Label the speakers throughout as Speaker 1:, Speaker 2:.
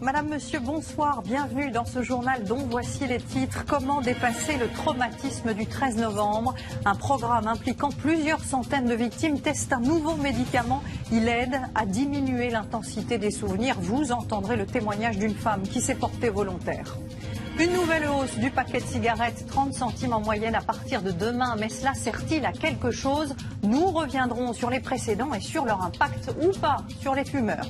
Speaker 1: Madame, Monsieur, bonsoir, bienvenue dans ce journal dont voici les titres. Comment dépasser le traumatisme du 13 novembre? Un programme impliquant plusieurs centaines de victimes teste un nouveau médicament. Il aide à diminuer l'intensité des souvenirs. Vous entendrez le témoignage d'une femme qui s'est portée volontaire. Une nouvelle hausse du paquet de cigarettes, 30 centimes en moyenne à partir de demain. Mais cela sert-il à quelque chose? Nous reviendrons sur les précédents et sur leur impact ou pas sur les fumeurs.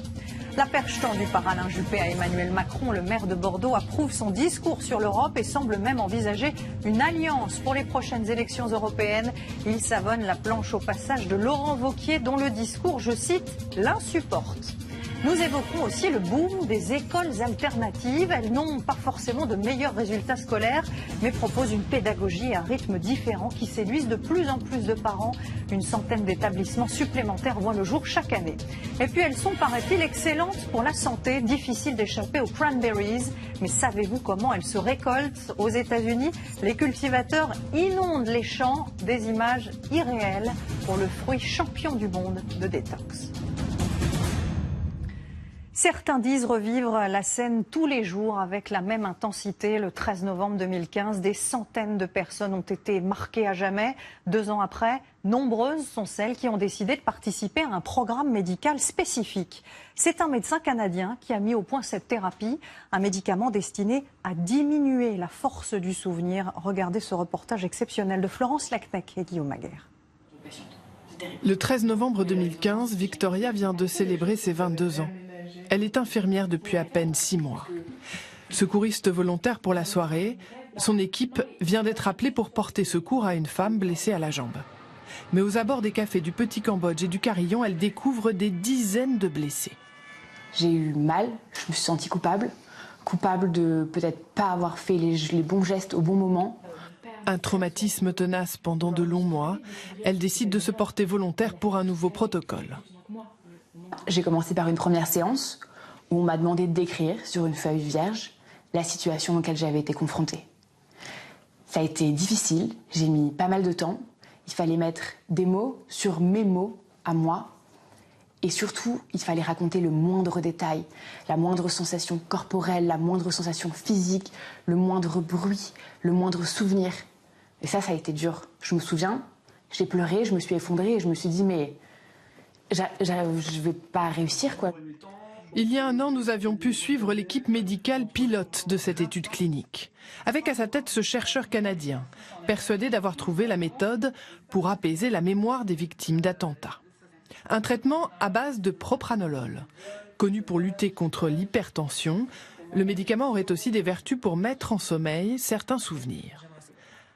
Speaker 1: La perche tendue par Alain Juppé à Emmanuel Macron, le maire de Bordeaux, approuve son discours sur l'Europe et semble même envisager une alliance pour les prochaines élections européennes. Il savonne la planche au passage de Laurent Wauquiez, dont le discours, je cite, l'insupporte. Nous évoquons aussi le boom des écoles alternatives. Elles n'ont pas forcément de meilleurs résultats scolaires, mais proposent une pédagogie et un rythme différent qui séduisent de plus en plus de parents. Une centaine d'établissements supplémentaires voient le jour chaque année. Et puis elles sont, paraît-il, excellentes pour la santé. Difficile d'échapper aux cranberries. Mais savez-vous comment elles se récoltent aux États-Unis? Les cultivateurs inondent les champs, des images irréelles pour le fruit champion du monde de détox. Certains disent revivre la scène tous les jours avec la même intensité. Le 13 novembre 2015, des centaines de personnes ont été marquées à jamais. 2 ans après, nombreuses sont celles qui ont décidé de participer à un programme médical spécifique. C'est un médecin canadien qui a mis au point cette thérapie, un médicament destiné à diminuer la force du souvenir. Regardez ce reportage exceptionnel de Florence Lacnec et Guillaume Maguère.
Speaker 2: Le 13 novembre 2015, Victoria vient de célébrer ses 22 ans. Elle est infirmière depuis à peine 6 mois. Secouriste volontaire pour la soirée, son équipe vient d'être appelée pour porter secours à une femme blessée à la jambe. Mais aux abords des cafés du Petit Cambodge et du Carillon, elle découvre des dizaines de blessés.
Speaker 3: J'ai eu mal, je me suis sentie coupable de peut-être pas avoir fait les bons gestes au bon moment.
Speaker 2: Un traumatisme tenace pendant de longs mois, elle décide de se porter volontaire pour un nouveau protocole.
Speaker 3: J'ai commencé par une première séance où on m'a demandé d'écrire sur une feuille vierge la situation auquel j'avais été confrontée. Ça a été difficile, j'ai mis pas mal de temps. Il fallait mettre des mots sur mes mots à moi. Et surtout, il fallait raconter le moindre détail, la moindre sensation corporelle, la moindre sensation physique, le moindre bruit, le moindre souvenir. Et ça a été dur. Je me souviens, j'ai pleuré, je me suis effondrée et je me suis dit mais je vais pas réussir quoi.
Speaker 2: Il y a 1 an, nous avions pu suivre l'équipe médicale pilote de cette étude clinique. Avec à sa tête ce chercheur canadien, persuadé d'avoir trouvé la méthode pour apaiser la mémoire des victimes d'attentats. Un traitement à base de propranolol. Connu pour lutter contre l'hypertension, le médicament aurait aussi des vertus pour mettre en sommeil certains souvenirs.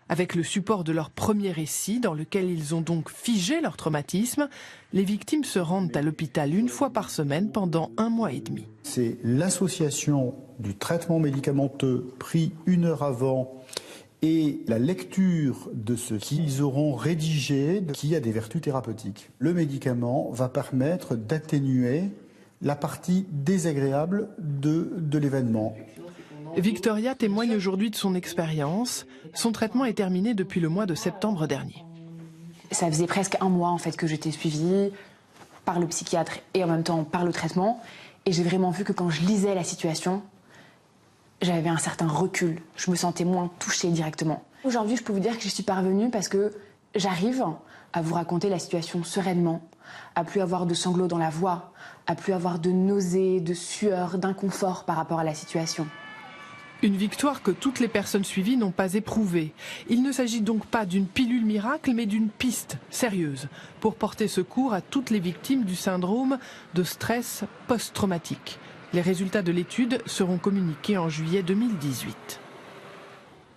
Speaker 2: Avec le support de leur premier récit, dans lequel ils ont donc figé leur traumatisme, les victimes se rendent à l'hôpital 1 fois par semaine pendant 1 mois et demi.
Speaker 4: C'est l'association du traitement médicamenteux pris 1 heure avant et la lecture de ce qu'ils auront rédigé qui a des vertus thérapeutiques. Le médicament va permettre d'atténuer la partie désagréable de l'événement.
Speaker 2: Victoria témoigne aujourd'hui de son expérience. Son traitement est terminé depuis le mois de septembre dernier.
Speaker 3: Ça faisait presque 1 mois en fait que j'étais suivie par le psychiatre et en même temps par le traitement. Et j'ai vraiment vu que quand je lisais la situation, j'avais un certain recul. Je me sentais moins touchée directement. Aujourd'hui, je peux vous dire que je suis parvenue parce que j'arrive à vous raconter la situation sereinement, à plus avoir de sanglots dans la voix, à plus avoir de nausées, de sueur, d'inconfort par rapport à la situation.
Speaker 2: Une victoire que toutes les personnes suivies n'ont pas éprouvée. Il ne s'agit donc pas d'une pilule miracle, mais d'une piste sérieuse pour porter secours à toutes les victimes du syndrome de stress post-traumatique. Les résultats de l'étude seront communiqués en juillet 2018.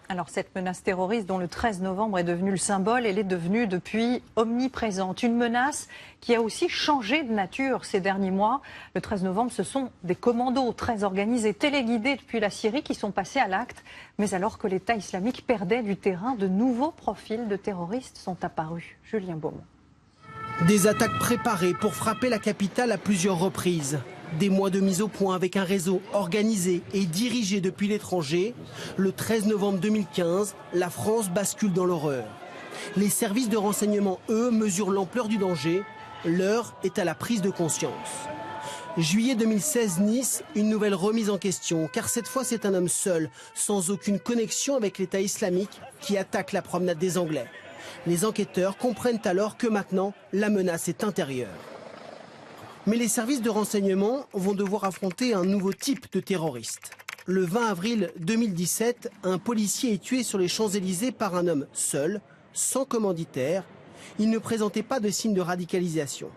Speaker 1: Alors cette menace terroriste dont le 13 novembre est devenu le symbole, elle est devenue depuis omniprésente. Une menace qui a aussi changé de nature ces derniers mois. Le 13 novembre, ce sont des commandos très organisés, téléguidés depuis la Syrie qui sont passés à l'acte. Mais alors que l'État islamique perdait du terrain, de nouveaux profils de terroristes sont apparus. Julien Beaumont.
Speaker 5: Des attaques préparées pour frapper la capitale à plusieurs reprises. Des mois de mise au point avec un réseau organisé et dirigé depuis l'étranger. Le 13 novembre 2015, la France bascule dans l'horreur. Les services de renseignement, eux, mesurent l'ampleur du danger. L'heure est à la prise de conscience. Juillet 2016, Nice, une nouvelle remise en question, car cette fois c'est un homme seul, sans aucune connexion avec l'État islamique, qui attaque la promenade des Anglais. Les enquêteurs comprennent alors que maintenant, la menace est intérieure. Mais les services de renseignement vont devoir affronter un nouveau type de terroriste. Le 20 avril 2017, un policier est tué sur les Champs-Élysées par un homme seul, sans commanditaire. Il ne présentait pas de signe de radicalisation.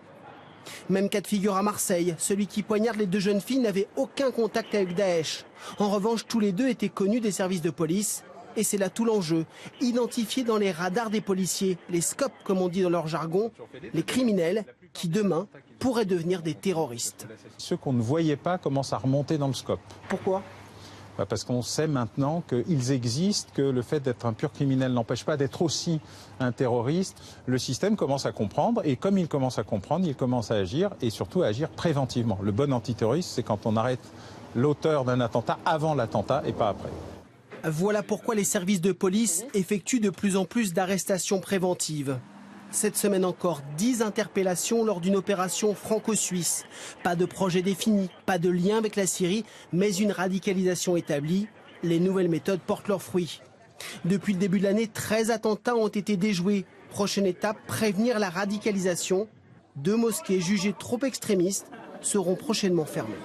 Speaker 5: Même cas de figure à Marseille, celui qui poignarde les deux jeunes filles n'avait aucun contact avec Daesh. En revanche, tous les deux étaient connus des services de police. Et c'est là tout l'enjeu, identifier dans les radars des policiers, les scopes comme on dit dans leur jargon, les criminels qui demain pourraient devenir des terroristes.
Speaker 6: Ceux qu'on ne voyait pas commencent à remonter dans le scope.
Speaker 5: Pourquoi ?
Speaker 6: Parce qu'on sait maintenant qu'ils existent, que le fait d'être un pur criminel n'empêche pas d'être aussi un terroriste. Le système commence à comprendre et comme il commence à comprendre, il commence à agir et surtout à agir préventivement. Le bon antiterroriste, c'est quand on arrête l'auteur d'un attentat avant l'attentat et pas après.
Speaker 5: Voilà pourquoi les services de police effectuent de plus en plus d'arrestations préventives. Cette semaine encore, 10 interpellations lors d'une opération franco-suisse. Pas de projet défini, pas de lien avec la Syrie, mais une radicalisation établie. Les nouvelles méthodes portent leurs fruits. Depuis le début de l'année, 13 attentats ont été déjoués. Prochaine étape, prévenir la radicalisation. 2 mosquées jugées trop extrémistes seront prochainement fermées.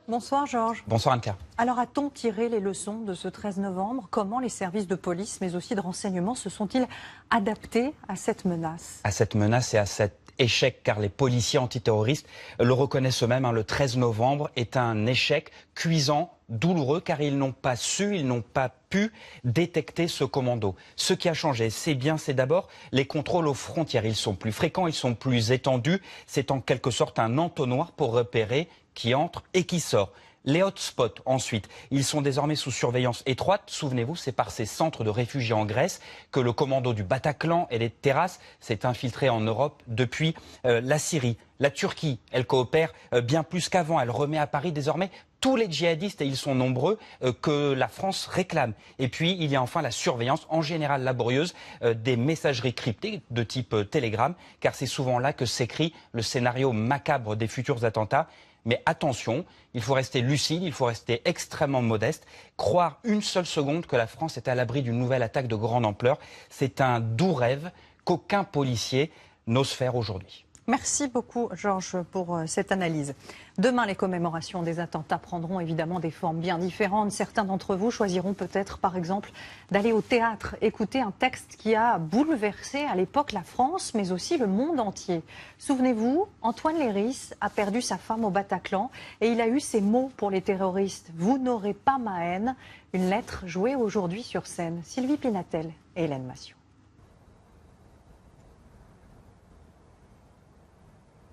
Speaker 1: Bonsoir Georges.
Speaker 7: Bonsoir Anne-Claire.
Speaker 1: Alors a-t-on tiré les leçons de ce 13 novembre? Comment les services de police mais aussi de renseignement se sont-ils adaptés à cette menace?
Speaker 7: À cette menace et à cet échec, car les policiers antiterroristes le reconnaissent eux-mêmes. Le 13 novembre est un échec cuisant, douloureux, car ils n'ont pas su, ils n'ont pas pu détecter ce commando. Ce qui a changé, c'est d'abord les contrôles aux frontières. Ils sont plus fréquents, ils sont plus étendus. C'est en quelque sorte un entonnoir pour repérer qui entre et qui sort. Les hotspots, ensuite, ils sont désormais sous surveillance étroite. Souvenez-vous, c'est par ces centres de réfugiés en Grèce que le commando du Bataclan et les terrasses s'est infiltré en Europe depuis la Syrie. La Turquie, elle coopère bien plus qu'avant. Elle remet à Paris désormais tous les djihadistes, et ils sont nombreux, que la France réclame. Et puis, il y a enfin la surveillance, en général laborieuse, des messageries cryptées de type Telegram, car c'est souvent là que s'écrit le scénario macabre des futurs attentats. Mais attention, il faut rester lucide, il faut rester extrêmement modeste. Croire une seule seconde que la France est à l'abri d'une nouvelle attaque de grande ampleur, c'est un doux rêve qu'aucun policier n'ose faire aujourd'hui.
Speaker 1: Merci beaucoup Georges pour cette analyse. Demain, les commémorations des attentats prendront évidemment des formes bien différentes. Certains d'entre vous choisiront peut-être par exemple d'aller au théâtre, écouter un texte qui a bouleversé à l'époque la France mais aussi le monde entier. Souvenez-vous, Antoine Léris a perdu sa femme au Bataclan et il a eu ces mots pour les terroristes. Vous n'aurez pas ma haine. Une lettre jouée aujourd'hui sur scène. Sylvie Pinatel et Hélène Massiot.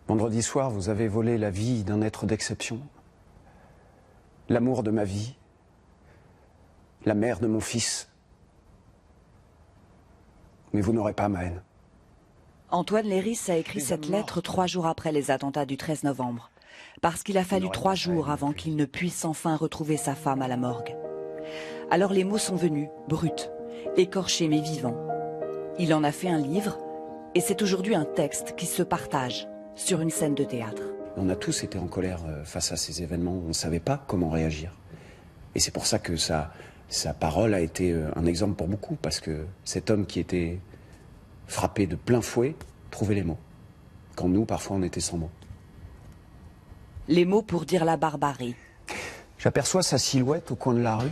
Speaker 8: Vendredi soir, vous avez volé la vie d'un être d'exception, l'amour de ma vie, la mère de mon fils. Mais vous n'aurez pas ma haine.
Speaker 9: Antoine Léris a écrit cette lettre 3 jours après les attentats du 13 novembre, parce qu'il a fallu 3 jours avant qu'il ne puisse enfin retrouver sa femme à la morgue. Alors les mots sont venus, bruts, écorchés mais vivants. Il en a fait un livre, et c'est aujourd'hui un texte qui se partage sur une scène de théâtre.
Speaker 8: On a tous été en colère face à ces événements, on ne savait pas comment réagir. Et c'est pour ça que sa parole a été un exemple pour beaucoup, parce que cet homme qui était frappé de plein fouet trouvait les mots, quand nous, parfois, on était sans mots.
Speaker 9: Les mots pour dire la barbarie.
Speaker 8: J'aperçois sa silhouette au coin de la rue.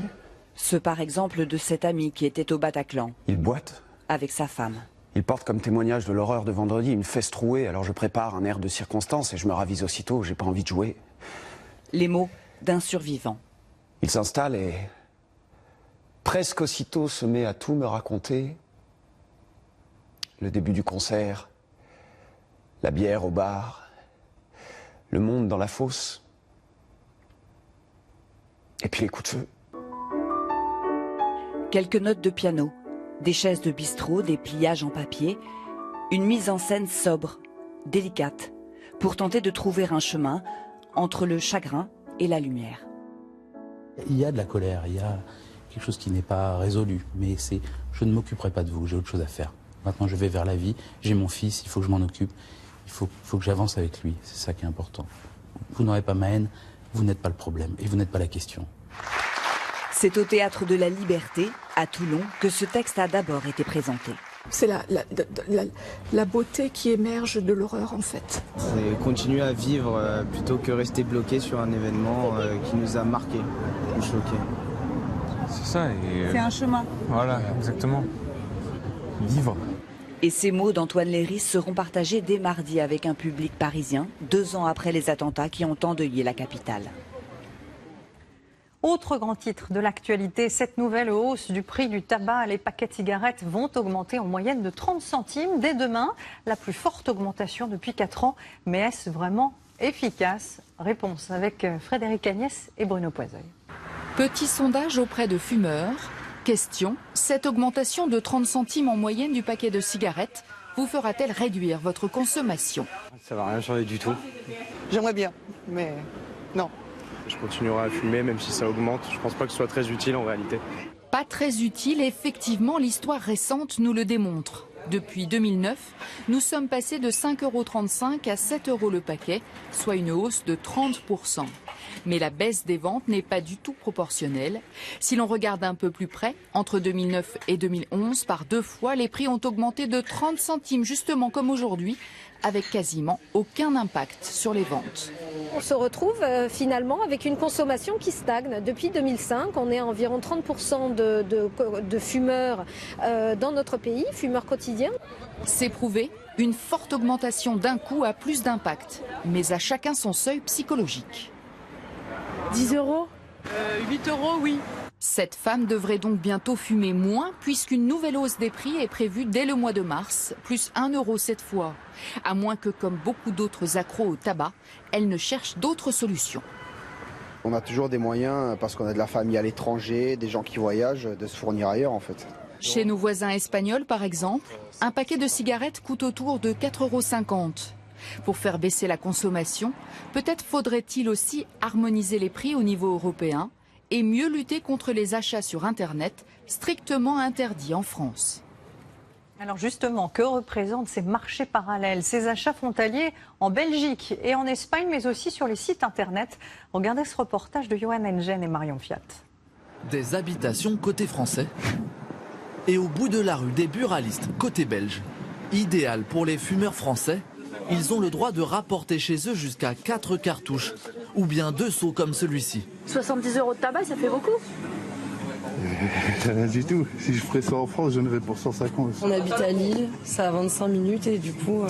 Speaker 9: Ceux par exemple de cet ami qui était au Bataclan.
Speaker 8: Il boite.
Speaker 9: Avec sa femme.
Speaker 8: Il porte comme témoignage de l'horreur de vendredi une fesse trouée, alors je prépare un air de circonstance et je me ravise aussitôt, j'ai pas envie de jouer.
Speaker 9: Les mots d'un survivant.
Speaker 8: Il s'installe et presque aussitôt se met à tout me raconter. Le début du concert, la bière au bar, le monde dans la fosse, et puis les coups de feu.
Speaker 9: Quelques notes de piano. Des chaises de bistrot, des pliages en papier, une mise en scène sobre, délicate, pour tenter de trouver un chemin entre le chagrin et la lumière.
Speaker 10: Il y a de la colère, il y a quelque chose qui n'est pas résolu, mais c'est je ne m'occuperai pas de vous, j'ai autre chose à faire. Maintenant je vais vers la vie, j'ai mon fils, il faut que je m'en occupe, il faut que j'avance avec lui, c'est ça qui est important. Vous n'aurez pas ma haine, vous n'êtes pas le problème et vous n'êtes pas la question.
Speaker 9: C'est au Théâtre de la Liberté, à Toulon, que ce texte a d'abord été présenté.
Speaker 11: C'est la beauté qui émerge de l'horreur en fait.
Speaker 12: C'est continuer à vivre plutôt que rester bloqué sur un événement qui nous a marqué, ou choqué.
Speaker 13: C'est ça.
Speaker 14: C'est un chemin.
Speaker 13: Voilà, exactement. Vivre.
Speaker 9: Et ces mots d'Antoine Léris seront partagés dès mardi avec un public parisien, 2 ans après les attentats qui ont endeuillé la capitale.
Speaker 1: Autre grand titre de l'actualité, cette nouvelle hausse du prix du tabac. Les paquets de cigarettes vont augmenter en moyenne de 30 centimes dès demain. La plus forte augmentation depuis 4 ans. Mais est-ce vraiment efficace? Réponse avec Frédéric Agnès et Bruno Poiseuil.
Speaker 15: Petit sondage auprès de fumeurs. Question, cette augmentation de 30 centimes en moyenne du paquet de cigarettes vous fera-t-elle réduire votre consommation?
Speaker 12: Ça va rien changer du tout.
Speaker 14: J'aimerais bien, mais non.
Speaker 12: Je continuerai à fumer même si ça augmente. Je pense pas que ce soit très utile en réalité.
Speaker 15: Pas très utile, effectivement, l'histoire récente nous le démontre. Depuis 2009, nous sommes passés de 5,35 € à 7 € le paquet, soit une hausse de 30%. Mais la baisse des ventes n'est pas du tout proportionnelle. Si l'on regarde un peu plus près, entre 2009 et 2011, par 2 fois, les prix ont augmenté de 30 centimes, justement comme aujourd'hui, avec quasiment aucun impact sur les ventes.
Speaker 16: On se retrouve finalement avec une consommation qui stagne. Depuis 2005, on est à environ 30% de fumeurs dans notre pays, fumeurs quotidiens.
Speaker 15: C'est prouvé, une forte augmentation d'un coup a plus d'impact, mais à chacun son seuil psychologique.
Speaker 16: 10 €?
Speaker 11: 8 €, oui.
Speaker 15: Cette femme devrait donc bientôt fumer moins puisqu'une nouvelle hausse des prix est prévue dès le mois de mars, plus 1 € cette fois. À moins que, comme beaucoup d'autres accros au tabac, elle ne cherche d'autres solutions.
Speaker 17: On a toujours des moyens, parce qu'on a de la famille à l'étranger, des gens qui voyagent, de se fournir ailleurs en fait.
Speaker 15: Chez nos voisins espagnols, par exemple, un paquet de cigarettes coûte autour de 4,50 €. Pour faire baisser la consommation, peut-être faudrait-il aussi harmoniser les prix au niveau européen et mieux lutter contre les achats sur Internet, strictement interdits en France.
Speaker 1: Alors justement, que représentent ces marchés parallèles, ces achats frontaliers en Belgique et en Espagne, mais aussi sur les sites Internet? Regardez ce reportage de Johan Engen et Marion Fiat.
Speaker 18: Des habitations côté français et au bout de la rue des buralistes côté belge. Idéal pour les fumeurs français, ils ont le droit de rapporter chez eux jusqu'à 4 cartouches ou bien 2 seaux comme celui-ci.
Speaker 16: 70 € de tabac, ça fait beaucoup?
Speaker 19: Rien du tout. Si je ferais ça en France, j'en aurais pour 150.
Speaker 20: On habite à Lille, c'est à 25 minutes et du coup,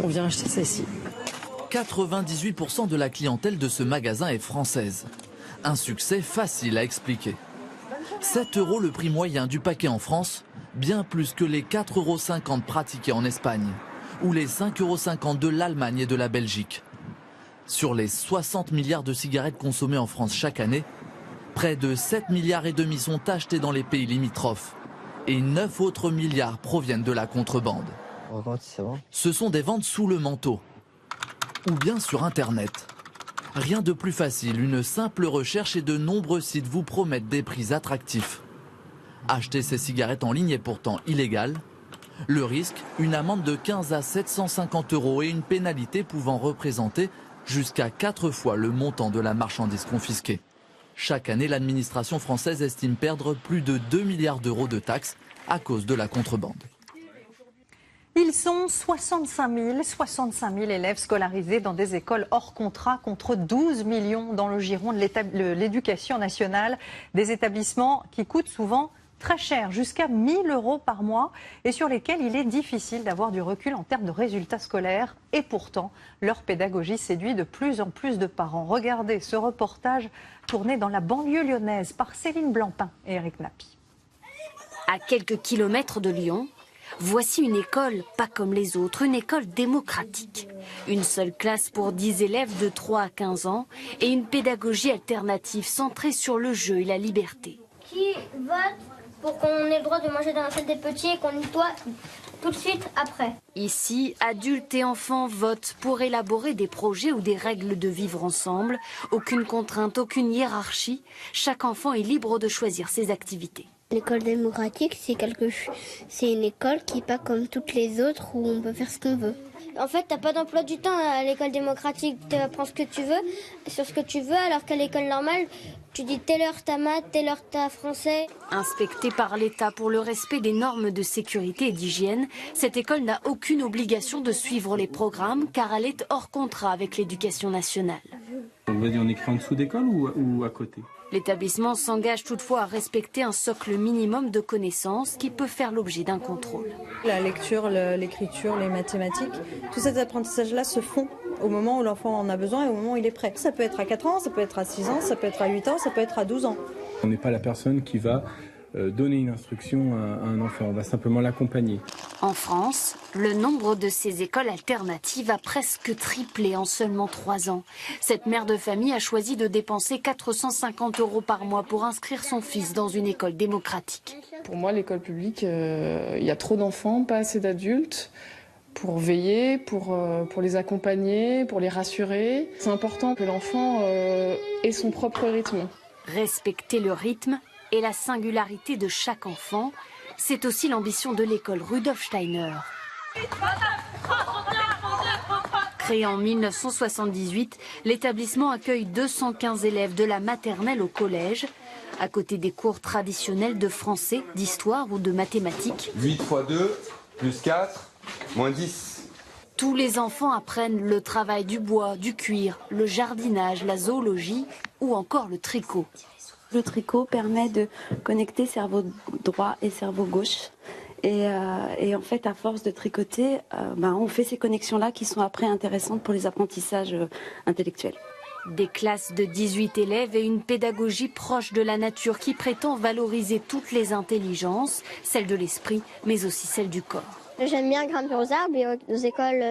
Speaker 20: on vient acheter ça ici.
Speaker 18: 98% de la clientèle de ce magasin est française. Un succès facile à expliquer. 7 € le prix moyen du paquet en France, bien plus que les 4,50 € pratiqués en Espagne, ou les 5,50 € de l'Allemagne et de la Belgique. Sur les 60 milliards de cigarettes consommées en France chaque année, près de 7,5 milliards sont achetés dans les pays limitrophes et 9 autres milliards proviennent de la contrebande. Ce sont des ventes sous le manteau ou bien sur Internet. Rien de plus facile, une simple recherche et de nombreux sites vous promettent des prix attractifs. Acheter ces cigarettes en ligne est pourtant illégal. Le risque, une amende de 15 à 750 € et une pénalité pouvant représenter jusqu'à 4 fois le montant de la marchandise confisquée. Chaque année, l'administration française estime perdre plus de 2 milliards d'euros de taxes à cause de la contrebande.
Speaker 1: Ils sont 65 000 élèves scolarisés dans des écoles hors contrat contre 12 millions dans le giron de l'éducation nationale. Des établissements qui coûtent souvent très cher, jusqu'à 1 000 € par mois et sur lesquels il est difficile d'avoir du recul en termes de résultats scolaires. Et pourtant, leur pédagogie séduit de plus en plus de parents. Regardez ce reportage tourné dans la banlieue lyonnaise par Céline Blancpain et Eric Napi.
Speaker 21: À quelques kilomètres de Lyon, voici une école pas comme les autres, une école démocratique. Une seule classe pour 10 élèves de 3 à 15 ans et une pédagogie alternative centrée sur le jeu et la liberté.
Speaker 22: Qui vote pour qu'on ait le droit de manger dans l'assiette des petits et qu'on nettoie tout de suite après?
Speaker 21: Ici, adultes et enfants votent pour élaborer des projets ou des règles de vivre ensemble. Aucune contrainte, aucune hiérarchie. Chaque enfant est libre de choisir ses activités.
Speaker 22: L'école démocratique, c'est une école qui n'est pas comme toutes les autres où on peut faire ce qu'on veut. En fait, t'as pas d'emploi du temps à l'école démocratique. Tu apprends ce que tu veux, sur ce que tu veux, alors qu'à l'école normale, tu dis telle heure t'as maths, telle heure t'as français.
Speaker 21: Inspectée par l'État pour le respect des normes de sécurité et d'hygiène, cette école n'a aucune obligation de suivre les programmes car elle est hors contrat avec l'éducation nationale.
Speaker 13: On va dire on écrit en dessous d'école ou à côté?
Speaker 21: L'établissement s'engage toutefois à respecter un socle minimum de connaissances qui peut faire l'objet d'un contrôle.
Speaker 3: La lecture, l'écriture, les mathématiques, tous ces apprentissages-là se font au moment où l'enfant en a besoin et au moment où il est prêt. Ça peut être à 4 ans, ça peut être à 6 ans, ça peut être à 8 ans, ça peut être à 12 ans.
Speaker 13: On n'est pas la personne qui va donner une instruction à un enfant, on va simplement l'accompagner.
Speaker 21: En France, le nombre de ces écoles alternatives a presque triplé en seulement 3 ans. Cette mère de famille a choisi de dépenser 450 € par mois pour inscrire son fils dans une école démocratique.
Speaker 4: Pour moi, l'école publique, il y a trop d'enfants, pas assez d'adultes pour veiller, pour les accompagner, pour les rassurer. C'est important que l'enfant ait son propre rythme.
Speaker 21: Respecter le rythme et la singularité de chaque enfant, c'est aussi l'ambition de l'école Rudolf Steiner. Créé en 1978, l'établissement accueille 215 élèves de la maternelle au collège, à côté des cours traditionnels de français, d'histoire ou de mathématiques.
Speaker 23: 8 x 2, plus 4, moins 10.
Speaker 21: Tous les enfants apprennent le travail du bois, du cuir, le jardinage, la zoologie ou encore le tricot.
Speaker 24: Le tricot permet de connecter cerveau droit et cerveau gauche. Et en fait, à force de tricoter, on fait ces connexions-là qui sont après intéressantes pour les apprentissages intellectuels.
Speaker 21: Des classes de 18 élèves et une pédagogie proche de la nature qui prétend valoriser toutes les intelligences, celle de l'esprit, mais aussi celle du corps.
Speaker 22: J'aime bien grimper aux arbres et aux écoles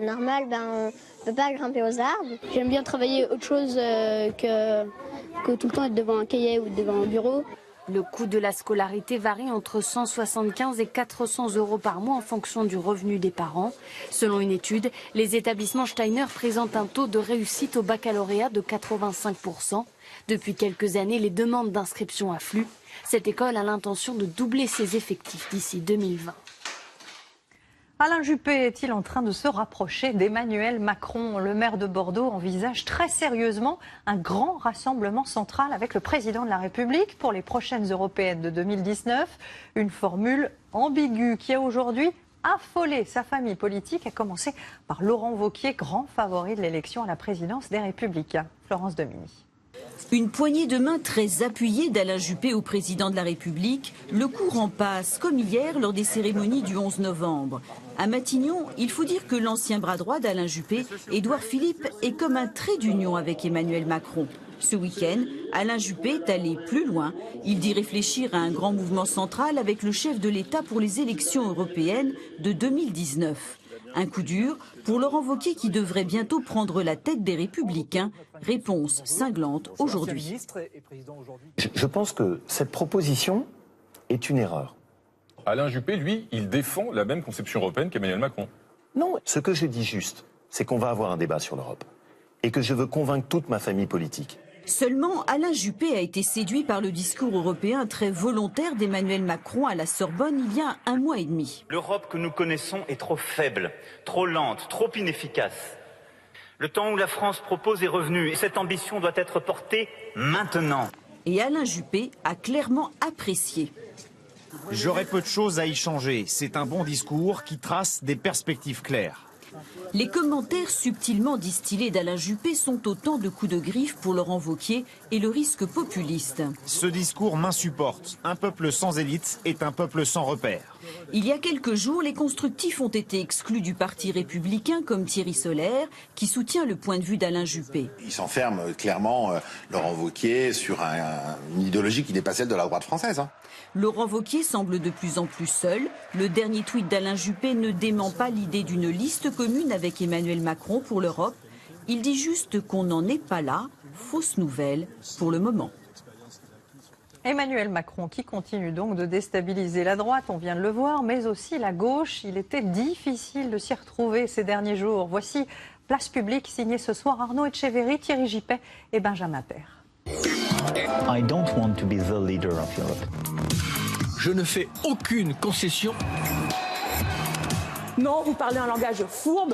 Speaker 22: normales, on ne peut pas grimper aux arbres. J'aime bien travailler autre chose que tout le temps être devant un cahier ou devant un bureau.
Speaker 21: Le coût de la scolarité varie entre 175 et 400 € par mois en fonction du revenu des parents. Selon une étude, les établissements Steiner présentent un taux de réussite au baccalauréat de 85%. Depuis quelques années, les demandes d'inscription affluent. Cette école a l'intention de doubler ses effectifs d'ici 2020.
Speaker 1: Alain Juppé est-il en train de se rapprocher d'Emmanuel Macron? Le maire de Bordeaux envisage très sérieusement un grand rassemblement central avec le président de la République pour les prochaines européennes de 2019. Une formule ambiguë qui a aujourd'hui affolé sa famille politique, à commencer par Laurent Wauquiez, grand favori de l'élection à la présidence des Républicains. Florence Domini.
Speaker 25: Une poignée de main très appuyée d'Alain Juppé au président de la République, le courant passe, comme hier lors des cérémonies du 11 novembre. À Matignon, il faut dire que l'ancien bras droit d'Alain Juppé, Édouard Philippe, est comme un trait d'union avec Emmanuel Macron. Ce week-end, Alain Juppé est allé plus loin. Il dit réfléchir à un grand mouvement central avec le chef de l'État pour les élections européennes de 2019. Un coup dur pour Laurent Wauquiez qui devrait bientôt prendre la tête des Républicains. Réponse cinglante aujourd'hui.
Speaker 26: Je pense que cette proposition est une erreur.
Speaker 27: Alain Juppé, lui, il défend la même conception européenne qu'Emmanuel Macron.
Speaker 26: Non, ce que je dis juste, c'est qu'on va avoir un débat sur l'Europe. Et que je veux convaincre toute ma famille politique.
Speaker 25: Seulement, Alain Juppé a été séduit par le discours européen très volontaire d'Emmanuel Macron à la Sorbonne il y a 1 mois et demi.
Speaker 28: L'Europe que nous connaissons est trop faible, trop lente, trop inefficace. Le temps où la France propose est revenu et cette ambition doit être portée maintenant.
Speaker 25: Et Alain Juppé a clairement apprécié.
Speaker 29: J'aurais peu de choses à y changer. C'est un bon discours qui trace des perspectives claires.
Speaker 25: Les commentaires subtilement distillés d'Alain Juppé sont autant de coups de griffe pour Laurent Wauquiez et le risque populiste.
Speaker 29: Ce discours m'insupporte. Un peuple sans élite est un peuple sans repères.
Speaker 25: Il y a quelques jours, les constructifs ont été exclus du Parti républicain comme Thierry Solère, qui soutient le point de vue d'Alain Juppé.
Speaker 30: Il s'enferme clairement, Laurent Wauquiez, sur une idéologie qui n'est pas celle de la droite française.
Speaker 25: Laurent Wauquiez semble de plus en plus seul. Le dernier tweet d'Alain Juppé ne dément pas l'idée d'une liste commune avec Emmanuel Macron pour l'Europe. Il dit juste qu'on n'en est pas là. Fausse nouvelle pour le moment.
Speaker 1: Emmanuel Macron qui continue donc de déstabiliser la droite, on vient de le voir, mais aussi la gauche. Il était difficile de s'y retrouver ces derniers jours. Voici Place Publique, signée ce soir Arnaud Etcheverry, Thierry Gippet et Benjamin Père.
Speaker 31: I don't want to be the leader of Europe.
Speaker 32: Je ne fais aucune concession.
Speaker 2: Non, vous parlez un langage fourbe.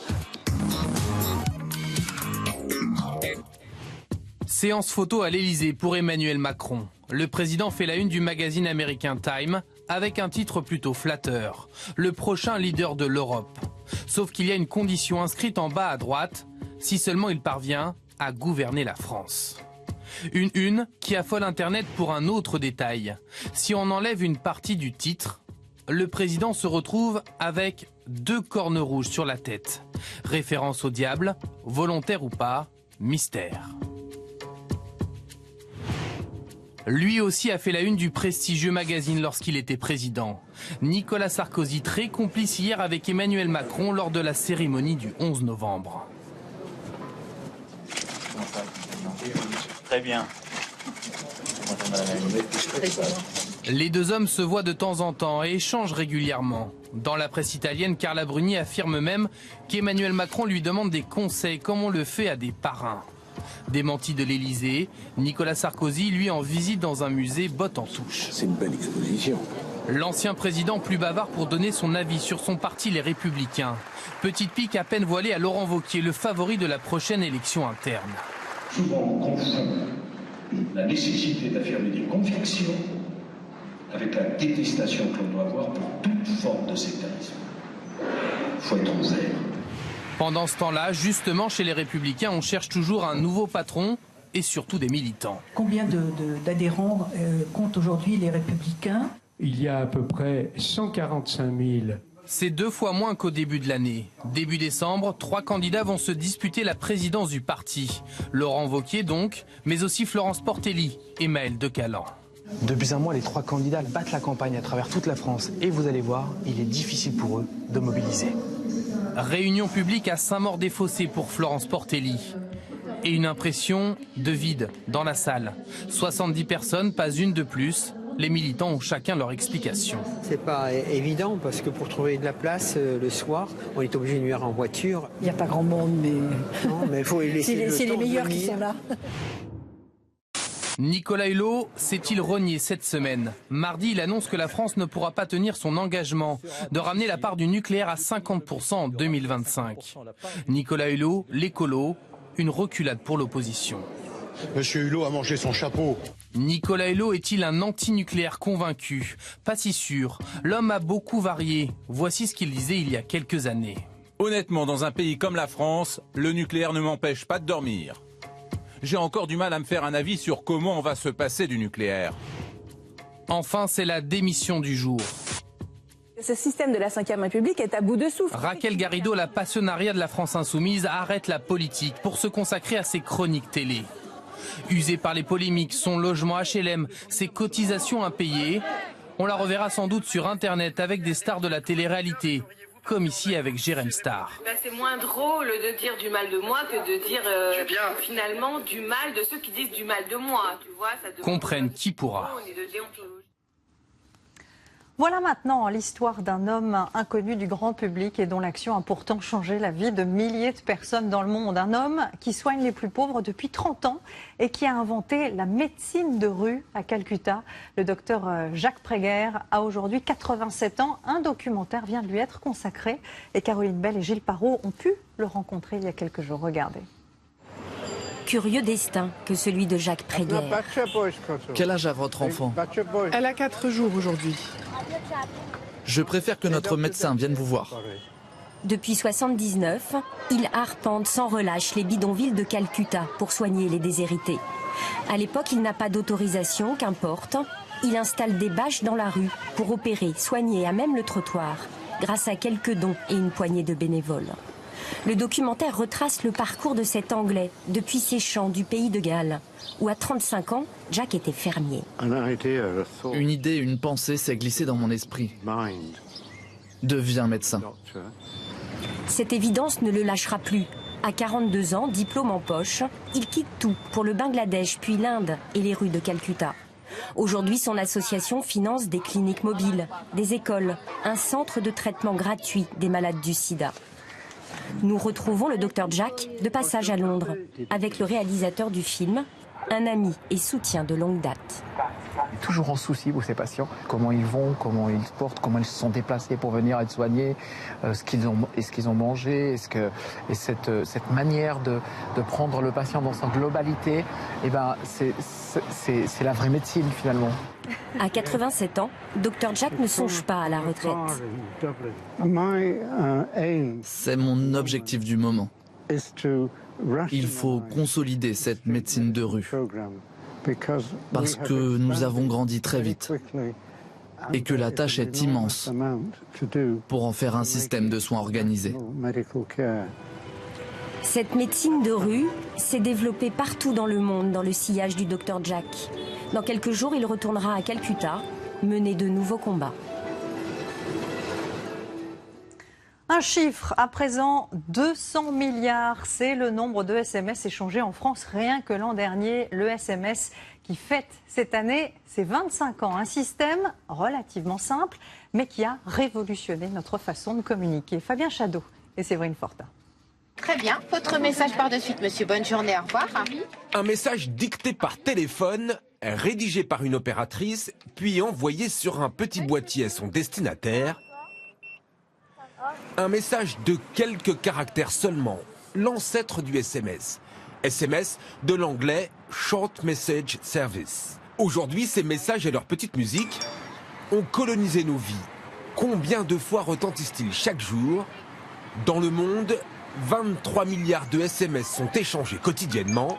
Speaker 5: Séance photo à l'Elysée pour Emmanuel Macron. Le président fait la une du magazine américain Time avec un titre plutôt flatteur. Le prochain leader de l'Europe. Sauf qu'il y a une condition inscrite en bas à droite, si seulement il parvient à gouverner la France. Une une qui affole Internet pour un autre détail. Si on enlève une partie du titre, le président se retrouve avec 2 cornes rouges sur la tête. Référence au diable, volontaire ou pas, mystère. Lui aussi a fait la une du prestigieux magazine lorsqu'il était président. Nicolas Sarkozy très complice hier avec Emmanuel Macron lors de la cérémonie du 11 novembre.
Speaker 28: Très bien.
Speaker 5: Les deux hommes se voient de temps en temps et échangent régulièrement. Dans la presse italienne, Carla Bruni affirme même qu'Emmanuel Macron lui demande des conseils comme on le fait à des parrains. Démenti de l'Elysée, Nicolas Sarkozy, lui, en visite dans un musée, botte en touche.
Speaker 6: C'est une belle exposition.
Speaker 5: L'ancien président plus bavard pour donner son avis sur son parti, les Républicains. Petite pique à peine voilée à Laurent Wauquiez, le favori de la prochaine élection interne.
Speaker 6: Souvent on confond la nécessité d'affirmer des convictions avec la détestation que l'on doit avoir pour toute forme de sectarisme. Faut être ouvert.
Speaker 5: Pendant ce temps-là, justement, chez les Républicains, on cherche toujours un nouveau patron et surtout des militants.
Speaker 7: Combien d'adhérents comptent aujourd'hui les Républicains ?
Speaker 8: Il y a à peu près 145 000.
Speaker 5: C'est 2 fois moins qu'au début de l'année. Début décembre, 3 candidats vont se disputer la présidence du parti. Laurent Wauquiez donc, mais aussi Florence Portelli et Maël Decalan.
Speaker 9: Depuis un mois, les 3 candidats battent la campagne à travers toute la France. Et vous allez voir, il est difficile pour eux de mobiliser.
Speaker 5: Réunion publique à Saint-Maur-des-Fossés pour Florence Portelli. Et une impression de vide dans la salle. 70 personnes, pas une de plus. Les militants ont chacun leur explication.
Speaker 10: C'est pas évident parce que pour trouver de la place le soir, on est obligé de venir en voiture.
Speaker 7: Il n'y a pas grand monde, mais...
Speaker 10: Non, mais il faut laisser
Speaker 7: c'est les meilleurs qui sont là.
Speaker 5: Nicolas Hulot s'est-il renié cette semaine? Mardi, il annonce que la France ne pourra pas tenir son engagement de ramener la part du nucléaire à 50% en 2025. Nicolas Hulot, l'écolo, une reculade pour l'opposition.
Speaker 6: Monsieur Hulot a mangé son chapeau.
Speaker 5: Nicolas Hulot est-il un anti-nucléaire convaincu? Pas si sûr. L'homme a beaucoup varié. Voici ce qu'il disait il y a quelques années.
Speaker 27: Honnêtement, dans un pays comme la France, le nucléaire ne m'empêche pas de dormir. J'ai encore du mal à me faire un avis sur comment on va se passer du nucléaire.
Speaker 5: Enfin, c'est la démission du jour.
Speaker 2: Ce système de la Ve République est à bout de souffle.
Speaker 5: Raquel Garrido, la passionnariat de la France Insoumise, arrête la politique pour se consacrer à ses chroniques télé. Usée par les polémiques, son logement HLM, ses cotisations impayées, on la reverra sans doute sur Internet avec des stars de la télé-réalité, comme ici avec Jérém Star.
Speaker 11: C'est moins drôle de dire du mal de moi que de dire finalement du mal de ceux qui disent du mal de moi. Tu vois, ça
Speaker 5: comprenne qui pourra.
Speaker 1: Voilà maintenant l'histoire d'un homme inconnu du grand public et dont l'action a pourtant changé la vie de milliers de personnes dans le monde. Un homme qui soigne les plus pauvres depuis 30 ans et qui a inventé la médecine de rue à Calcutta. Le docteur Jacques Préguerre a aujourd'hui 87 ans. Un documentaire vient de lui être consacré et Caroline Bell et Gilles Parot ont pu le rencontrer il y a quelques jours. Regardez.
Speaker 21: Curieux destin que celui de Jacques Préguerre.
Speaker 18: Quel âge a votre enfant?
Speaker 4: Elle a 4 jours aujourd'hui.
Speaker 18: Je préfère que notre médecin vienne vous voir.
Speaker 21: Depuis 79, il arpente sans relâche les bidonvilles de Calcutta pour soigner les déshérités. À l'époque, il n'a pas d'autorisation, qu'importe. Il installe des bâches dans la rue pour opérer, soigner à même le trottoir, grâce à quelques dons et une poignée de bénévoles. Le documentaire retrace le parcours de cet Anglais depuis ses champs du pays de Galles, où à 35 ans, Jack était fermier.
Speaker 18: Une idée, une pensée s'est glissée dans mon esprit. Deviens médecin.
Speaker 21: Cette évidence ne le lâchera plus. À 42 ans, diplôme en poche, il quitte tout pour le Bangladesh, puis l'Inde et les rues de Calcutta. Aujourd'hui, son association finance des cliniques mobiles, des écoles, un centre de traitement gratuit des malades du sida. Nous retrouvons le docteur Jack de passage à Londres, avec le réalisateur du film, un ami et soutien de longue date.
Speaker 3: toujours en souci pour ces patients. Comment ils vont, comment ils se portent, comment ils se sont déplacés pour venir être soignés, est-ce qu'ils ont mangé, et cette manière de prendre le patient dans sa globalité, eh ben, c'est la vraie médecine finalement.
Speaker 12: À 87 ans, Dr Jack ne songe pas à la retraite.
Speaker 18: C'est mon objectif du moment. Il faut consolider cette médecine de rue. Parce que nous avons grandi très vite et que la tâche est immense pour en faire un système de soins organisé.
Speaker 12: Cette médecine de rue s'est développée partout dans le monde dans le sillage du Dr Jack. Dans quelques jours, il retournera à Calcutta, mener de nouveaux combats.
Speaker 1: Un chiffre, à présent 200 milliards, c'est le nombre de SMS échangés en France rien que l'an dernier. Le SMS qui fête cette année ses 25 ans. Un système relativement simple, mais qui a révolutionné notre façon de communiquer. Fabien Chadeau et Séverine Fortin.
Speaker 13: Très bien. Votre message par de suite, monsieur. Bonne journée, au revoir.
Speaker 14: Un message dicté par téléphone, rédigé par une opératrice, puis envoyé sur un petit boîtier à son destinataire. Un message de quelques caractères seulement, l'ancêtre du SMS. SMS de l'anglais Short Message Service. Aujourd'hui, ces messages et leur petite musique ont colonisé nos vies. Combien de fois retentissent-ils chaque jour? Dans le monde, 23 milliards de SMS sont échangés quotidiennement.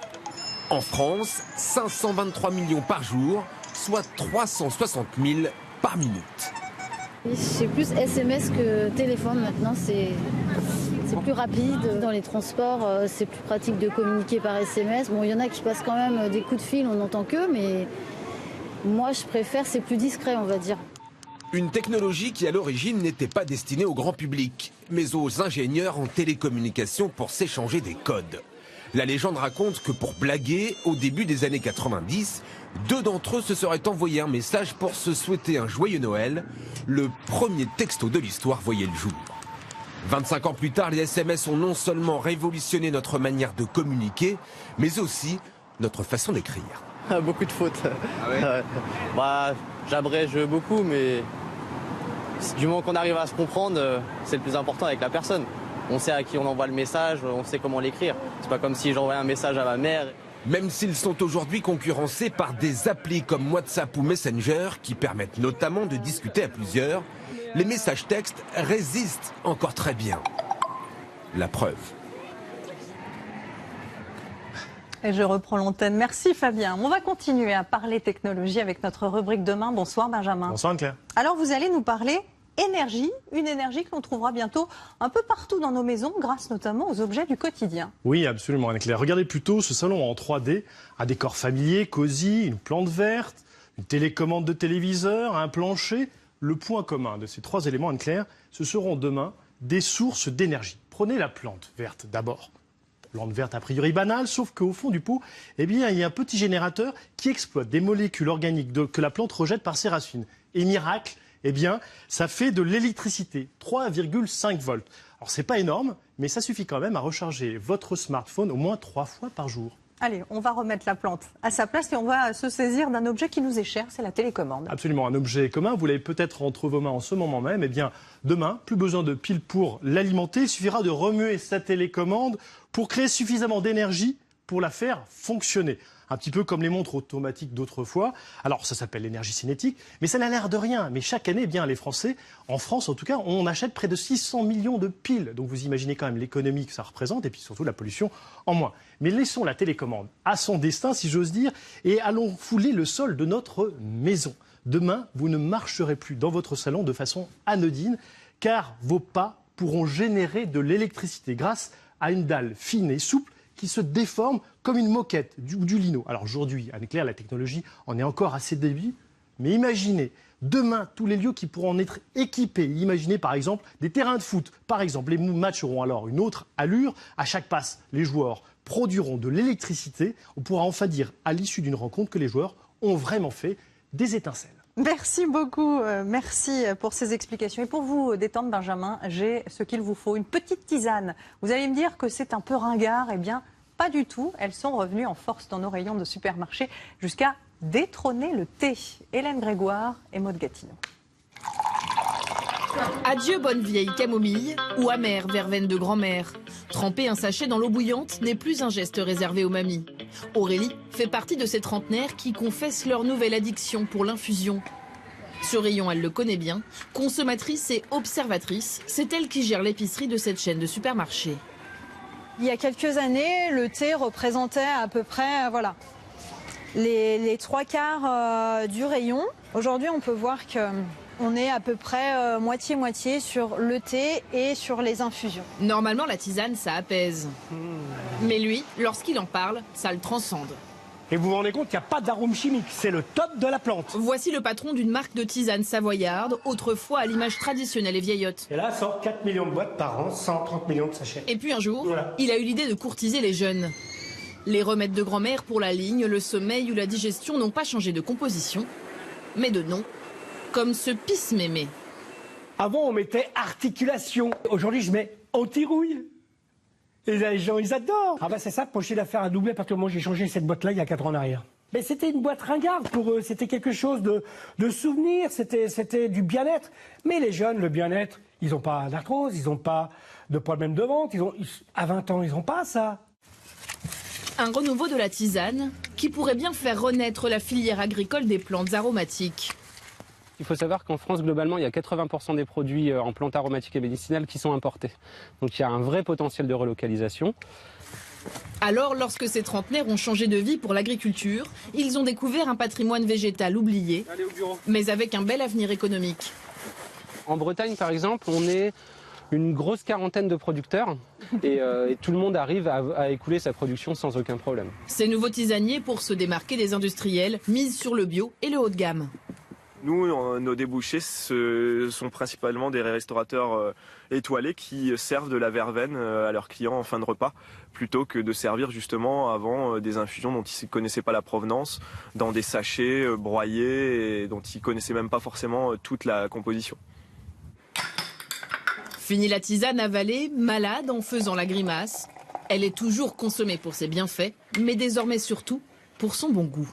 Speaker 14: En France, 523 millions par jour, soit 360 000 par minute.
Speaker 15: C'est plus SMS que téléphone maintenant, c'est plus rapide. Dans les transports, c'est plus pratique de communiquer par SMS. Bon, il y en a qui passent quand même des coups de fil, on n'entend que, mais moi je préfère, c'est plus discret, on va dire.
Speaker 14: Une technologie qui à l'origine n'était pas destinée au grand public, mais aux ingénieurs en télécommunications pour s'échanger des codes. La légende raconte que pour blaguer, au début des années 90, 2 d'entre eux se seraient envoyé un message pour se souhaiter un joyeux Noël. Le premier texto de l'histoire voyait le jour. 25 ans plus tard, les SMS ont non seulement révolutionné notre manière de communiquer, mais aussi notre façon d'écrire.
Speaker 16: Beaucoup de fautes. Ah ouais j'abrège beaucoup, mais du moment qu'on arrive à se comprendre, c'est le plus important avec la personne. On sait à qui on envoie le message, on sait comment l'écrire. C'est pas comme si j'envoyais un message à ma mère.
Speaker 14: Même s'ils sont aujourd'hui concurrencés par des applis comme WhatsApp ou Messenger, qui permettent notamment de discuter à plusieurs, les messages textes résistent encore très bien. La preuve.
Speaker 1: Et je reprends l'antenne. Merci Fabien. On va continuer à parler technologie avec notre rubrique demain. Bonsoir Benjamin.
Speaker 17: Bonsoir Claire.
Speaker 1: Alors vous allez nous parler énergie, une énergie que l'on trouvera bientôt un peu partout dans nos maisons, grâce notamment aux objets du quotidien.
Speaker 17: Oui, absolument, Anne-Claire. Regardez plutôt ce salon en 3D, un décor familier, cosy, une plante verte, une télécommande de téléviseur, un plancher. Le point commun de ces 3 éléments, Anne-Claire, ce seront demain des sources d'énergie. Prenez la plante verte d'abord. Plante verte a priori banale, sauf qu'au fond du pot, eh bien, il y a un petit générateur qui exploite des molécules organiques que la plante rejette par ses racines. Et miracle, eh bien, ça fait de l'électricité, 3,5 volts. Alors, c'est pas énorme, mais ça suffit quand même à recharger votre smartphone au moins 3 fois par jour.
Speaker 1: Allez, on va remettre la plante à sa place et on va se saisir d'un objet qui nous est cher, c'est la télécommande.
Speaker 17: Absolument, un objet commun, vous l'avez peut-être entre vos mains en ce moment même. Eh bien, demain, plus besoin de piles pour l'alimenter, il suffira de remuer sa télécommande pour créer suffisamment d'énergie pour la faire fonctionner. Un petit peu comme les montres automatiques d'autrefois. Alors, ça s'appelle l'énergie cinétique, mais ça n'a l'air de rien. Mais chaque année, eh bien, les Français, en France en tout cas, on achète près de 600 millions de piles. Donc vous imaginez quand même l'économie que ça représente et puis surtout la pollution en moins. Mais laissons la télécommande à son destin, si j'ose dire, et allons fouler le sol de notre maison. Demain, vous ne marcherez plus dans votre salon de façon anodine, car vos pas pourront générer de l'électricité grâce à une dalle fine et souple qui se déforme comme une moquette ou du lino. Alors aujourd'hui, Anne-Claire, la technologie en est encore à ses débuts, mais imaginez, demain, tous les lieux qui pourront en être équipés. Imaginez par exemple des terrains de foot. Par exemple, les matchs auront alors une autre allure. À chaque passe, les joueurs produiront de l'électricité. On pourra enfin dire à l'issue d'une rencontre que les joueurs ont vraiment fait des étincelles.
Speaker 1: Merci beaucoup, merci pour ces explications. Et pour vous détendre, Benjamin, j'ai ce qu'il vous faut, une petite tisane. Vous allez me dire que c'est un peu ringard, eh bien, pas du tout. Elles sont revenues en force dans nos rayons de supermarché jusqu'à détrôner le thé. Hélène Grégoire et Maud Gatineau.
Speaker 19: Adieu bonne vieille camomille ou amère verveine de grand-mère. Tremper un sachet dans l'eau bouillante n'est plus un geste réservé aux mamies. Aurélie fait partie de ces trentenaires qui confessent leur nouvelle addiction pour l'infusion. Ce rayon, elle le connaît bien. Consommatrice et observatrice, c'est elle qui gère l'épicerie de cette chaîne de supermarchés.
Speaker 20: Il y a quelques années, le thé représentait à peu près les 3/4 du rayon. Aujourd'hui, on peut voir qu'on est à peu près moitié-moitié sur le thé et sur les infusions.
Speaker 19: Normalement, la tisane, ça apaise. Mais lui, lorsqu'il en parle, ça le transcende.
Speaker 22: Et vous vous rendez compte qu'il n'y a pas d'arôme chimique, c'est le top de la plante.
Speaker 19: Voici le patron d'une marque de tisane savoyarde, autrefois à l'image traditionnelle et vieillotte.
Speaker 22: Et là, sort 4 millions de boîtes par an, 130 millions de sachets.
Speaker 19: Et puis un jour, il a eu l'idée de courtiser les jeunes. Les remèdes de grand-mère pour la ligne, le sommeil ou la digestion n'ont pas changé de composition, mais de nom, comme ce pisse-mémé.
Speaker 22: Avant, on mettait articulation. Aujourd'hui, je mets anti-rouille. Et les gens, ils adorent. Ah bah c'est ça, mon chiffre d'affaires a doublé à partir du moment où j'ai changé cette boîte-là il y a 4 ans en arrière. Mais c'était une boîte ringarde pour eux, c'était quelque chose de souvenir, c'était du bien-être. Mais les jeunes, le bien-être, ils n'ont pas d'arthrose, ils n'ont pas de problème de ventre, à 20 ans, ils n'ont pas ça.
Speaker 19: Un renouveau de la tisane qui pourrait bien faire renaître la filière agricole des plantes aromatiques.
Speaker 23: Il faut savoir qu'en France, globalement, il y a 80% des produits en plantes aromatiques et médicinales qui sont importés. Donc il y a un vrai potentiel de relocalisation.
Speaker 19: Alors, lorsque ces trentenaires ont changé de vie pour l'agriculture, ils ont découvert un patrimoine végétal oublié, mais avec un bel avenir économique.
Speaker 23: En Bretagne, par exemple, on est une grosse quarantaine de producteurs et tout le monde arrive à écouler sa production sans aucun problème.
Speaker 19: Ces nouveaux tisaniers, pour se démarquer des industriels, misent sur le bio et le haut de gamme.
Speaker 24: Nous, nos débouchés, ce sont principalement des restaurateurs étoilés qui servent de la verveine à leurs clients en fin de repas, plutôt que de servir justement avant des infusions dont ils ne connaissaient pas la provenance, dans des sachets broyés et dont ils ne connaissaient même pas forcément toute la composition.
Speaker 19: Fini la tisane avalée, malade en faisant la grimace. Elle est toujours consommée pour ses bienfaits, mais désormais surtout pour son bon goût.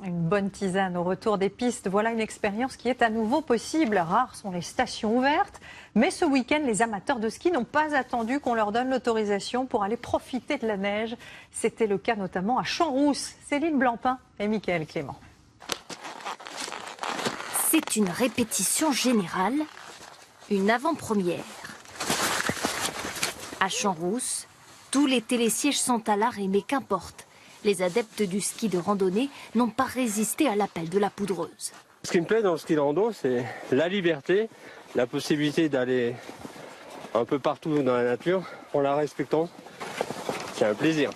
Speaker 1: Une bonne tisane au retour des pistes, voilà une expérience qui est à nouveau possible. Rares sont les stations ouvertes, mais ce week-end, les amateurs de ski n'ont pas attendu qu'on leur donne l'autorisation pour aller profiter de la neige. C'était le cas notamment à Champs-Rousse. Céline Blancpain et Mickaël Clément.
Speaker 21: C'est une répétition générale, une avant-première. À Champs-Rousse, tous les télésièges sont à l'arrêt, mais qu'importe. Les adeptes du ski de randonnée n'ont pas résisté à l'appel de la poudreuse.
Speaker 23: Ce qui me plaît dans le ski de rando, c'est la liberté, la possibilité d'aller un peu partout dans la nature en la respectant. C'est un plaisir.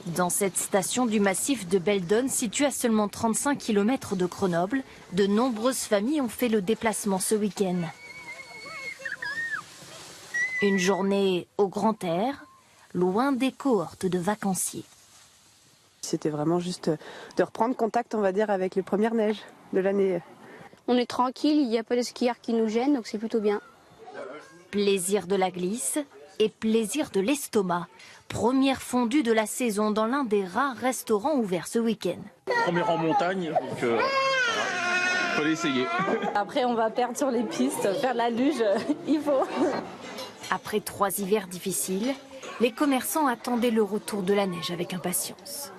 Speaker 21: Dans cette station du massif de Beldon, située à seulement 35 km de Grenoble, de nombreuses familles ont fait le déplacement ce week-end. Une journée au grand air, loin des cohortes de vacanciers.
Speaker 2: C'était vraiment juste de reprendre contact, on va dire, avec les premières neiges de l'année.
Speaker 25: On est tranquille, il n'y a pas de skieurs qui nous gênent, donc c'est plutôt bien.
Speaker 21: Plaisir de la glisse et plaisir de l'estomac. Première fondue de la saison dans l'un des rares restaurants ouverts ce week-end.
Speaker 26: Premier en montagne, donc voilà, faut l'essayer.
Speaker 2: Après, on va perdre sur les pistes, faire de la luge, il faut.
Speaker 21: Après 3 hivers difficiles, les commerçants attendaient le retour de la neige avec impatience.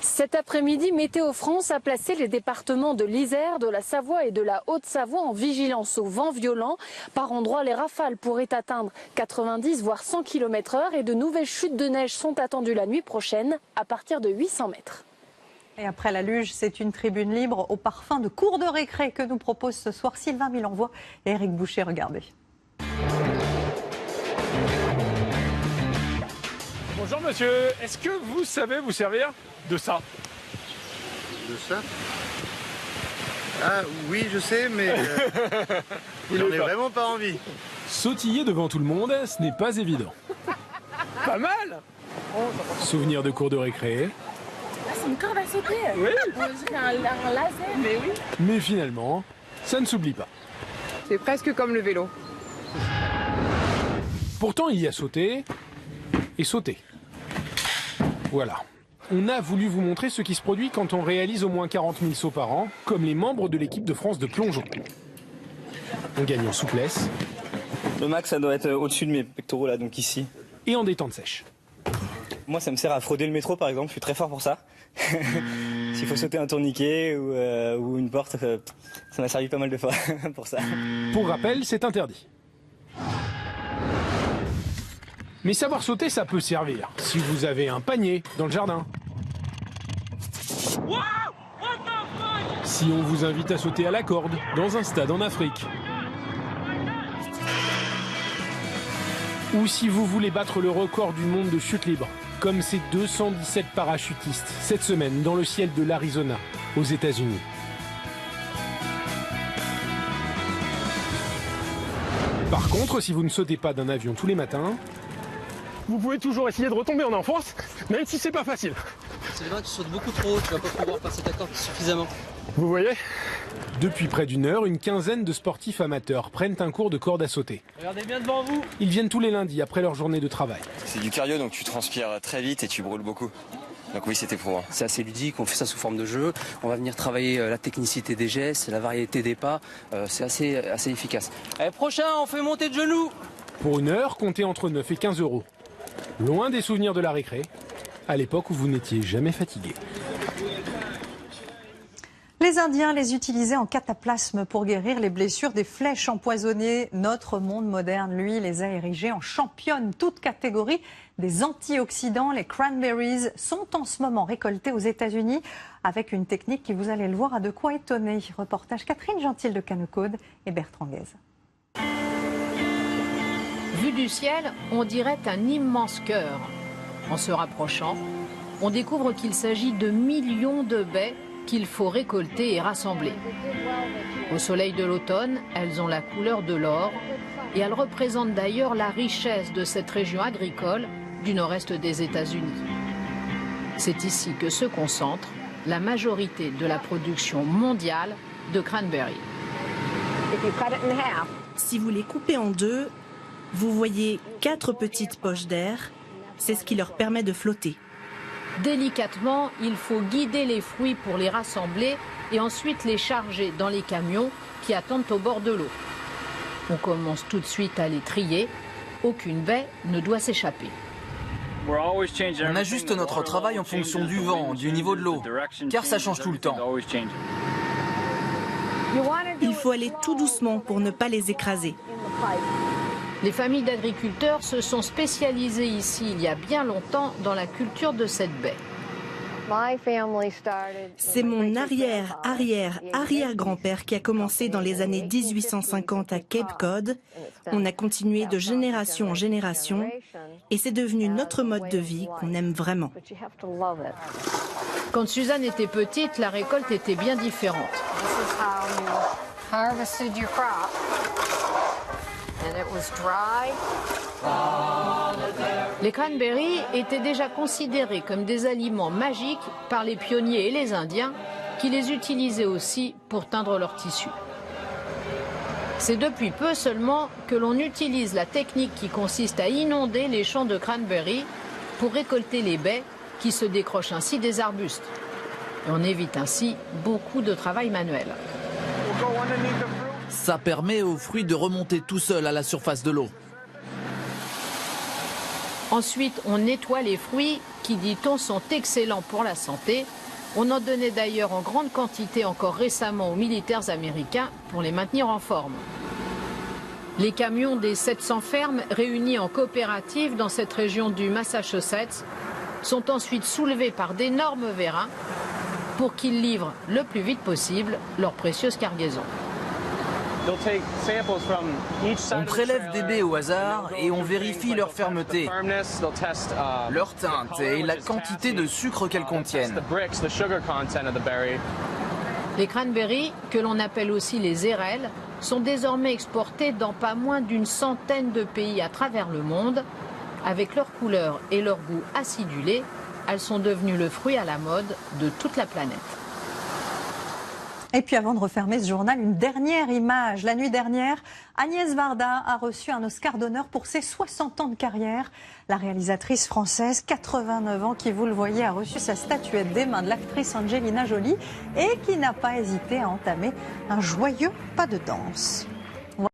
Speaker 28: Cet après-midi, Météo France a placé les départements de l'Isère, de la Savoie et de la Haute-Savoie en vigilance au vent violent. Par endroits, les rafales pourraient atteindre 90 voire 100 km/h et de nouvelles chutes de neige sont attendues la nuit prochaine à partir de 800 mètres.
Speaker 1: Et après la luge, c'est une tribune libre au parfum de cours de récré que nous propose ce soir Sylvain Milenvoix et Éric Boucher. Regardez.
Speaker 29: Bonjour monsieur, est-ce que vous savez vous servir de ça?
Speaker 30: De ça? Ah oui, je sais, mais j'en ai vraiment pas envie.
Speaker 29: Sautiller devant tout le monde, ce n'est pas évident. Pas mal. Souvenir de cours de récré.
Speaker 28: Ah, c'est une corde à sauter.
Speaker 29: Oui.
Speaker 28: C'est un laser. Mais oui.
Speaker 29: Mais finalement, ça ne s'oublie pas.
Speaker 2: C'est presque comme le vélo.
Speaker 29: Pourtant, il y a sauter et sauter. Voilà. On a voulu vous montrer ce qui se produit quand on réalise au moins 40 000 sauts par an, comme les membres de l'équipe de France de plongeon. On gagne en souplesse.
Speaker 3: Le max, ça doit être au-dessus de mes pectoraux, là, donc ici.
Speaker 29: Et en détente sèche.
Speaker 3: Moi, ça me sert à frauder le métro, par exemple. Je suis très fort pour ça. S'il faut sauter un tourniquet ou une porte, ça m'a servi pas mal de fois pour ça.
Speaker 29: Pour rappel, c'est interdit. Mais savoir sauter, ça peut servir. Si vous avez un panier dans le jardin. Si on vous invite à sauter à la corde dans un stade en Afrique. Ou si vous voulez battre le record du monde de chute libre, comme ces 217 parachutistes cette semaine dans le ciel de l'Arizona, aux États-Unis. Par contre, si vous ne sautez pas d'un avion tous les matins, vous pouvez toujours essayer de retomber en enfance, même si c'est pas facile.
Speaker 4: C'est vrai que tu sautes beaucoup trop haut, tu vas pas pouvoir passer ta corde suffisamment.
Speaker 29: Vous voyez ? Depuis près d'une heure, une quinzaine de sportifs amateurs prennent un cours de corde à sauter.
Speaker 4: Regardez bien devant vous.
Speaker 29: Ils viennent tous les lundis après leur journée de travail.
Speaker 3: C'est du cardio, donc tu transpires très vite et tu brûles beaucoup. Donc oui, c'était éprouvant.
Speaker 5: C'est assez ludique, on fait ça sous forme de jeu. On va venir travailler la technicité des gestes, la variété des pas. C'est assez efficace.
Speaker 4: Allez, prochain, on fait monter de genoux.
Speaker 29: Pour une heure, comptez entre 9 et 15 euros. Loin des souvenirs de la récré, à l'époque où vous n'étiez jamais fatigué.
Speaker 1: Les Indiens les utilisaient en cataplasme pour guérir les blessures des flèches empoisonnées. Notre monde moderne, lui, les a érigées en championnes, toutes catégories des antioxydants. Les cranberries sont en ce moment récoltés aux États-Unis avec une technique qui, vous allez le voir, a de quoi étonner. Reportage Catherine Gentil de Canecaude et Bertrand Guez.
Speaker 19: Vu du ciel, on dirait un immense cœur. En se rapprochant, on découvre qu'il s'agit de millions de baies qu'il faut récolter et rassembler. Au soleil de l'automne, elles ont la couleur de l'or et elles représentent d'ailleurs la richesse de cette région agricole du nord-est des États-Unis. C'est ici que se concentre la majorité de la production mondiale de cranberry.
Speaker 6: Si vous les coupez en deux, vous voyez 4 petites poches d'air. C'est ce qui leur permet de flotter.
Speaker 19: Délicatement, il faut guider les fruits pour les rassembler et ensuite les charger dans les camions qui attendent au bord de l'eau. On commence tout de suite à les trier. Aucune baie ne doit s'échapper.
Speaker 4: On ajuste notre travail en fonction du vent, du niveau de l'eau, car ça change tout le temps.
Speaker 6: Il faut aller tout doucement pour ne pas les écraser.
Speaker 19: Les familles d'agriculteurs se sont spécialisées ici il y a bien longtemps dans la culture de cette baie.
Speaker 6: C'est mon arrière-arrière-arrière-grand-père qui a commencé dans les années 1850 à Cape Cod. On a continué de génération en génération et c'est devenu notre mode de vie qu'on aime vraiment.
Speaker 19: Quand Suzanne était petite, la récolte était bien différente. Les cranberries étaient déjà considérés comme des aliments magiques par les pionniers et les Indiens qui les utilisaient aussi pour teindre leurs tissus. C'est depuis peu seulement que l'on utilise la technique qui consiste à inonder les champs de cranberries pour récolter les baies qui se décrochent ainsi des arbustes. Et on évite ainsi beaucoup de travail manuel.
Speaker 18: Ça permet aux fruits de remonter tout seuls à la surface de l'eau.
Speaker 19: Ensuite, on nettoie les fruits qui, dit-on, sont excellents pour la santé. On en donnait d'ailleurs en grande quantité encore récemment aux militaires américains pour les maintenir en forme. Les camions des 700 fermes réunis en coopérative dans cette région du Massachusetts sont ensuite soulevés par d'énormes vérins pour qu'ils livrent le plus vite possible leur précieuse cargaison.
Speaker 4: On prélève des baies au hasard et on vérifie leur fermeté, leur teinte et la quantité de sucre qu'elles contiennent.
Speaker 19: Les cranberries, que l'on appelle aussi les érelles, sont désormais exportées dans pas moins d'une centaine de pays à travers le monde. Avec leur couleur et leur goût acidulé, elles sont devenues le fruit à la mode de toute la planète.
Speaker 1: Et puis avant de refermer ce journal, une dernière image. La nuit dernière, Agnès Varda a reçu un Oscar d'honneur pour ses 60 ans de carrière. La réalisatrice française, 89 ans, qui, vous le voyez, a reçu sa statuette des mains de l'actrice Angelina Jolie et qui n'a pas hésité à entamer un joyeux pas de danse.